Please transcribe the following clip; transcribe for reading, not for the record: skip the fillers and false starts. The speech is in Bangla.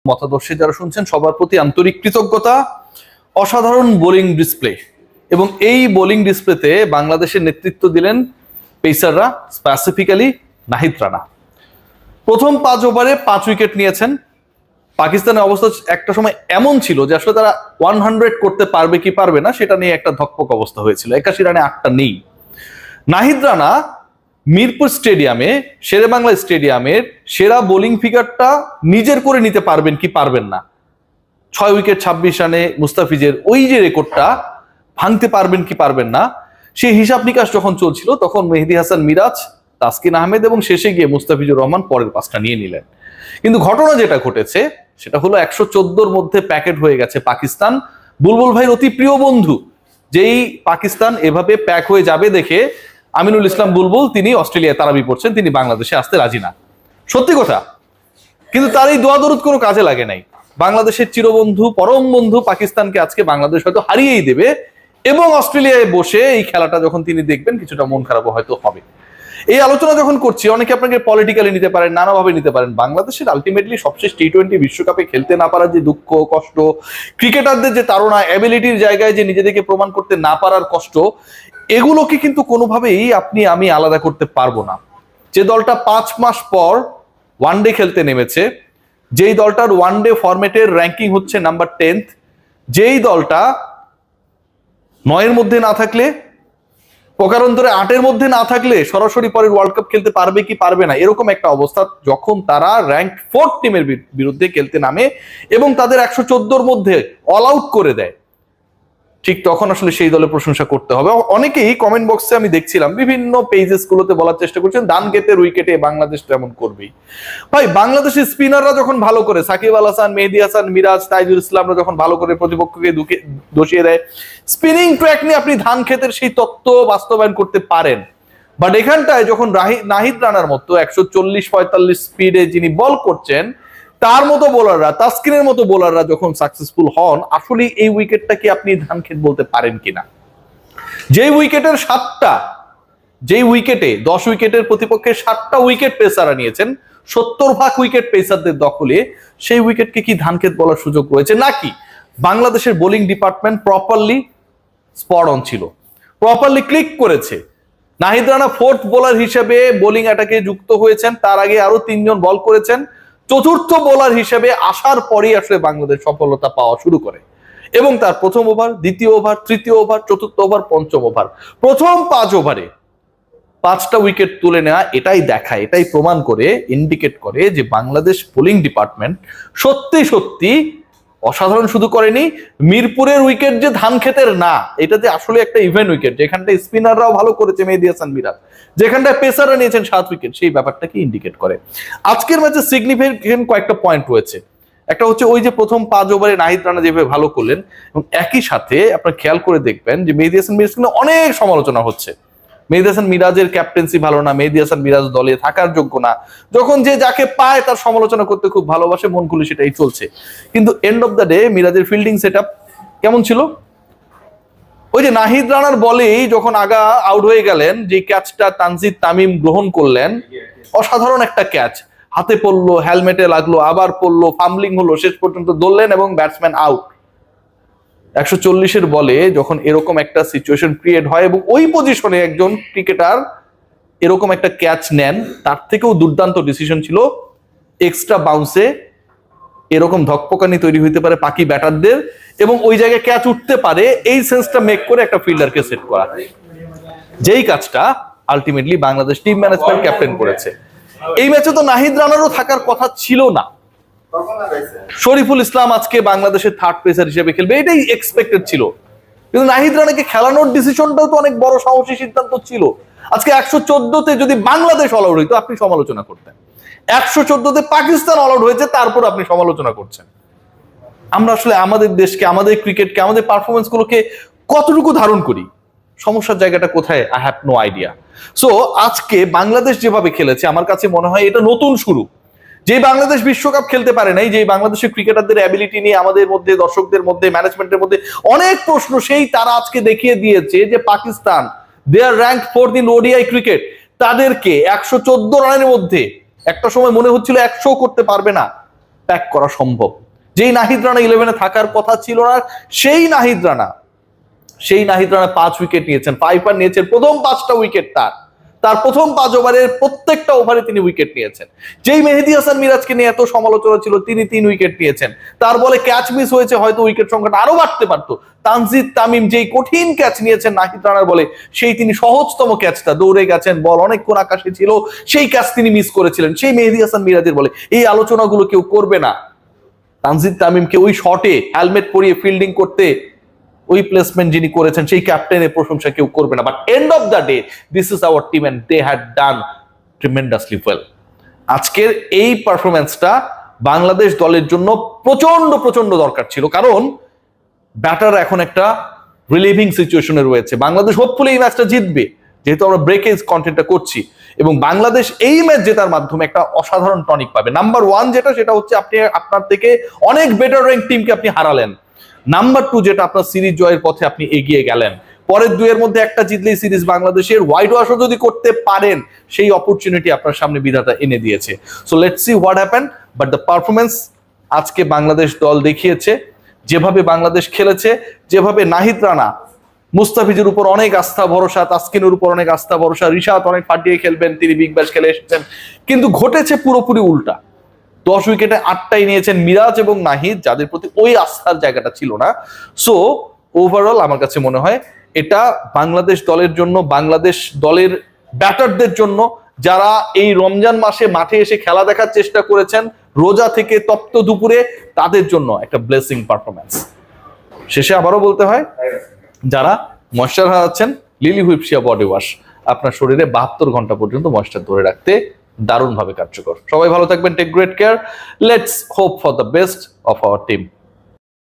মতাদর্শে যারা শুনছেন সবার প্রতি আন্তরিক কৃতজ্ঞতা। অসাধারণ বোলিং ডিসপ্লে, এবং এই বোলিং ডিসপ্লেতে বাংলাদেশের নেতৃত্ব দিলেন পেসাররা, স্পেসিফিক্যালি নাহিদ রানা। প্রথম 5 ওভারে 5 উইকেট নিয়েছেন। পাকিস্তানের অবস্থা একটা সময় এমন ছিল যে আসলে তারা 100 করতে পারবে কি পারবে না সেটা নিয়ে একটা ধকপক অবস্থা হয়েছিল। 81 রানে 8টা নেই। নাহিদ রানা মিরপুর স্টেডিয়ামে, শেরেবাংলা স্টেডিয়ামের সেরা বোলিং ফিগারটা নিজের করে নিতে পারবেন কি পারবেন না, 6 উইকেট 26 রানে মুস্তাফিজের ওই যে রেকর্ডটা ভাঙতে পারবেন কি পারবেন না, সেই হিসাব নিকাশ যখন চলছিল তখন মেহেদী হাসান মিরাজ, তাসকিন আহমেদ এবং শেষে গিয়ে মুস্তাফিজুর রহমান পরের 5টা নিয়ে নিলেন। কিন্তু ঘটনা যেটা ঘটেছে সেটা হলো 114 মধ্যে প্যাকেট হয়ে গেছে পাকিস্তান। বুলবুল ভাইয়ের অতি প্রিয় বন্ধু, যেই পাকিস্তান এভাবে প্যাক হয়ে যাবে দেখে আমিনুল ইসলাম বুলবুল তিনি অস্ট্রেলিয়ায় তারাবি পড়ছেন, তিনি বাংলাদেশে আসতে রাজি না। সত্যি কথা, কিন্তু তার এই দোয়া দরুদ কোনো কাজে লাগে নাই। বাংলাদেশের চিরবন্ধু, পরম বন্ধু পাকিস্তানকে আজকে বাংলাদেশ হয়তো হারিয়েই দেবে, এবং অস্ট্রেলিয়ায় বসে এই খেলাটা যখন তিনি দেখবেন কিছুটা মন খারাপ হয়তো হবে। এই আলোচনা যখন করছি, অনেকে আপনাকে পলিটিক্যালি নিতে পারেন, নানাভাবে নিতে পারেন। বাংলাদেশের আলটিমেটলি সবশেষ টি-20 বিশ্বকাপে খেলতে না পারার যে দুঃখ কষ্ট, ক্রিকেটারদের যে তাড়না, অ্যাবিলিটির জায়গায় যে নিজেদেরকে প্রমাণ করতে না পারার কষ্ট, এগুলোকে কিন্তু কোনোভাবেই আপনি আমি আলাদা করতে পারবো না। যে দলটা 5 মাস পর ওয়ানডে খেলতে নেমেছে, যেই দলটার ওয়ানডে ফরম্যাটের র্যাঙ্কিং হচ্ছে নাম্বার 10th, যেই দলটা 9-এর মধ্যে না থাকলে, প্রকারান্তরে 8-এর মধ্যে না থাকলে সরাসরি পরের ওয়ার্ল্ড কাপ খেলতে পারবে কি পারবে না, এরকম একটা অবস্থা যখন তারা র্যাঙ্ক 4 টিমের বিরুদ্ধে খেলতে নামে এবং তাদের 114-র মধ্যে অল আউট করে দেয়, ঠিক তখন আসলে সেই দলের প্রশংসা করতে হবে। অনেকেই কমেন্ট বক্সে আমি দেখছিলাম বিভিন্ন পেজেস গুলোতে বলার চেষ্টা করছেন দানগেতের উইকেটে বাংলাদেশ তেমন করবেই। ভাই, বাংলাদেশের স্পিনাররা যখন ভালো করে, সাকিব আল হাসান, মেহেদী হাসান মিরাজ, তাইজুল ইসলামরা যখন ভালো করে প্রতিপক্ষকে দোষিয়ে দেয়, স্পিনিং ট্র্যাক নিয়ে আপনি ধানক্ষেতের সেই তত্ত্ব বাস্তবায়ন করতে পারেন। বাট এখানটায় যখন নাহিদ রানার মতো 140-45 স্পিডে যিনি বল করছেন, তার মতো বোলাররা, তাসকিনের মতো বোলাররা যখন সাকসেসফুল হন, আসলে এই উইকেটটাকে আপনি ধানক্ষেত বলতে পারেন কিনা। যেই উইকেটের 7টা, যেই উইকেটে 10 উইকেটের প্রতিপক্ষের 7টা উইকেট পেসাররা নিয়েছেন, 70% উইকেট পেসারদের দখলে, সেই উইকেটকে কি ধানক্ষেত বলার সুযোগ রয়েছে নাকি? বাংলাদেশের bowling department properly spot on ছিল, প্রপারলি ক্লিক করেছে। নাহিদ রানা 4th বোলার হিসেবে বোলিং অ্যাটাকে যুক্ত হয়েছেন, তার আগে আরো 3 জন বল করেছেন। 4র্থ বোলার হিসেবে আসার পরেই আসলে বাংলাদেশ সফলতা পাওয়া শুরু করে, এবং তার প্রথম ওভার, দ্বিতীয় ওভার, তৃতীয় ওভার, চতুর্থ ওভার, পঞ্চম ওভার, প্রথম 5 ওভারে 5টা উইকেট তুলে নেওয়া, এটাই দেখায়, এটাই প্রমাণ করে, ইন্ডিকেট করে যে বাংলাদেশ বোলিং ডিপার্টমেন্ট সত্যি সত্যি অসাধারণ। শুধু করেনি, মিরপুরের উইকেট যে ধানক্ষেতের না, এটা যে আসলে একটা ইভেন্ট উইকেট, যেখানটায় স্পিনাররাও ভালো করেছে, মেহেদী হাসান মিরাজ, যেখানটায় পেসাররা নিয়েছেন 7 উইকেট, সেই ব্যাপারটাকে ইন্ডিকেট করে। আজকের ম্যাচে সিগনিফিকেন্ট কয়েকটা পয়েন্ট রয়েছে। একটা হচ্ছে ওই যে প্রথম 5 ওভারে নাহিদ রানা যেভাবে ভালো করলেন, এবং একই সাথে আপনারা খেয়াল করে দেখবেন যে মেহেদী হাসান মিরাজ কিন্তু অনেক সমালোচনা হচ্ছে। মেহেদী হাসান মিরাজের ক্যাপ্টেন্সি ভালো না, মেহেদী হাসান মিরাজ দলে থাকার যোগ্য না, যখন যে যাকে পায় তার সমালোচনা করতে খুব ভালোবাসে, মন খুলে সেটাই চলছে। কিন্তু এন্ড অফ দ্য ডে মিরাজের ফিল্ডিং সেটআপ কেমন ছিল? ওই যে নাহিদ রানার বলেই যখন আগা আউট হয়ে গেলেন, যে ক্যাচটা তানজিদ তামিম গ্রহণ করলেন, অসাধারণ একটা ক্যাচ, হাতে পড়লো, হেলমেটে লাগলো, আবার পড়লো, ফাম্বলিং হলো, শেষ পর্যন্ত দৌড়লেন এবং ব্যাটসম্যান আউট। 140-এর বলে যখন এরকম একটা সিচুয়েশন ক্রিয়েট হয় এবং ওই পজিশনে একজন ক্রিকেটার এরকম একটা ক্যাচ নেন, তার থেকেও দুর্দান্ত ডিসিশন ছিল এক্সট্রা বাউন্সে এরকম ধকপকানি তৈরি হইতে পারে পাকি ব্যাটারদের, এবং ওই জায়গায় ক্যাচ উঠতে পারে, এই সেন্সটা মেক করে একটা ফিল্ডারকে সেট করা, যেই কাজটা ultimately Bangladesh team management captain করেছে। এই ম্যাচে তো নাহিদ রানারও থাকার কথা ছিল না। শরীফুল ইসলাম আজকে বাংলাদেশের 3rd পেসার হিসেবে খেলবে, এটাই এক্সপেক্টেড ছিল। কিন্তু নাহিদ রানাকে খেলানোর ডিসিশনটাও তো অনেক বড় সাহসী সিদ্ধান্ত ছিল। আজকে 114-তে যদি বাংলাদেশ অল আউট হইতো, আপনি সমালোচনা করতেন। 114-তে পাকিস্তান অল আউট হয়েছে, তারপর আপনি সমালোচনা করছেন। আমরা আসলে আমাদের দেশকে, আমাদের ক্রিকেটকে, আমাদের পারফরমেন্স গুলোকে কতটুকু ধারণ করি, সমস্যার জায়গাটা কোথায়, I have no idea. So আজকে বাংলাদেশ যেভাবে খেলেছে, আমার কাছে মনে হয় এটা নতুন শুরু। যে বাংলাদেশ বিশ্বকাপ খেলতে পারে নাই, যে বাংলাদেশের ক্রিকেটারদের অ্যাবিলিটি নিয়ে আমাদের মধ্যে, দর্শকদের মধ্যে, ম্যানেজমেন্টের মধ্যে অনেক প্রশ্ন, সেই তারা আজকে দেখিয়ে দিয়েছে যে Pakistan, they are rank 4th in ODI cricket, তাদেরকে 114 রানের মধ্যে একটা সময় মনে হচ্ছিল 100 করতে পারবে না, প্যাক করা সম্ভব। যেই নাহিদ রানা 11-এ থাকার কথা ছিল না, সেই নাহিদ রানা 5 উইকেট নিয়েছেন, পাইপার নিয়েছেন প্রথম 5টা উইকেট তার প্রথম 5 ওভারের প্রত্যেকটা ওভারে তিনি উইকেট নিয়েছেন। যেই মেহেদী হাসান মিরাজকে নিয়ে এত সমালোচনা ছিল, তিনি 3 উইকেট নিয়েছেন। তার বলে ক্যাচ মিস হয়েছে, হয়তো উইকেট সংখ্যাটা আরো বাড়তে পারতো। তানজিদ তামিম যেই কঠিন ক্যাচ নিয়েছেন নাহিদ রানার বলে, সেই তিনি সহজতম ক্যাচটা, দৌড়ে গেছেন, বল অনেকক্ষণ আকাশে ছিল, সেই ক্যাচ তিনি মিস করেছিলেন সেই মেহেদী হাসান মিরাজের বলে। এই আলোচনাগুলো কেউ করবে না। তানজিদ তামিমকে ওই শটে হেলমেট পরিয়ে ফিল্ডিং করতে ওই প্লেসমেন্ট যিনি করেছেন সেই ক্যাপ্টেনের প্রশংসা কেউ করবে না। But end of the day this is our team and they had done tremendously well. আজকের এই পারফরমেন্সটা বাংলাদেশ দলের জন্য প্রচন্ড দরকার ছিল, কারণ ব্যাটার এখন একটা রিলিভিং সিচুয়েশনে রয়েছে। বাংলাদেশ হোপফুলি এই ম্যাচটা জিতবে, যেহেতু আমরা ব্রেকেজ কন্টেন্টটা করছি, এবং বাংলাদেশ এই ম্যাচ জেতার মাধ্যমে একটা অসাধারণ টনিক পাবে। নাম্বার 1 সেটা হচ্ছে আপনি আপনার থেকে অনেক বেটার র্যাঙ্ক টিমকে আপনি হারালেন। নাম্বার 2 যেটা আপনার সিরিজ জয়ের পথে আপনি এগিয়ে গেলেন। পরের 2-এর মধ্যে একটা জিতলেই সিরিজ বাংলাদেশের, হোয়াইট ওয়াশও যদি করতে পারেন সেই অপরচুনিটি আপনার সামনে বিধাতা এনে দিয়েছে। So let's see what happen. But the performance আজকে বাংলাদেশ দল দেখিয়েছে, যেভাবে বাংলাদেশ খেলেছে, যেভাবে নাহিদ রানা মুস্তাফিজের উপর অনেক আস্থা ভরসা, তাসকিনের উপর অনেক আস্থা ভরসা, রিশাদ অনেক ফাটিয়ে খেলবেন, তিনি বিগ ব্যাশ খেলে এসেছেন, কিন্তু ঘটেছে পুরোপুরি উল্টা। 10 উইকেটে 8টাই নিয়েছেন মিরাজ এবং নাহিদ, যাদের প্রতি ওই আস্থার জায়গাটা ছিল না। সো ওভারঅল আমার কাছে মনে হয় এটা বাংলাদেশ দলের জন্য, বাংলাদেশ দলের ব্যাটারদের জন্য, যারা এই রমজান মাসে মাঠে এসে খেলা দেখার চেষ্টা করেছেন রোজা থেকে তপ্ত দুপুরে, তাদের জন্য একটা ব্লেসিং পারফরমেন্স। শেষে আবারও বলতে হয়, যারা ময়েশ্চার হারাচ্ছেন, লিলি হুইপসিয়া বডি ওয়াশ আপনার শরীরে 72 ঘন্টা পর্যন্ত ময়েশ্চার ধরে রাখতে দারুণভাবে কার্যকর। সবাই ভালো থাকবেন, take great care, let's hope for the best of our team.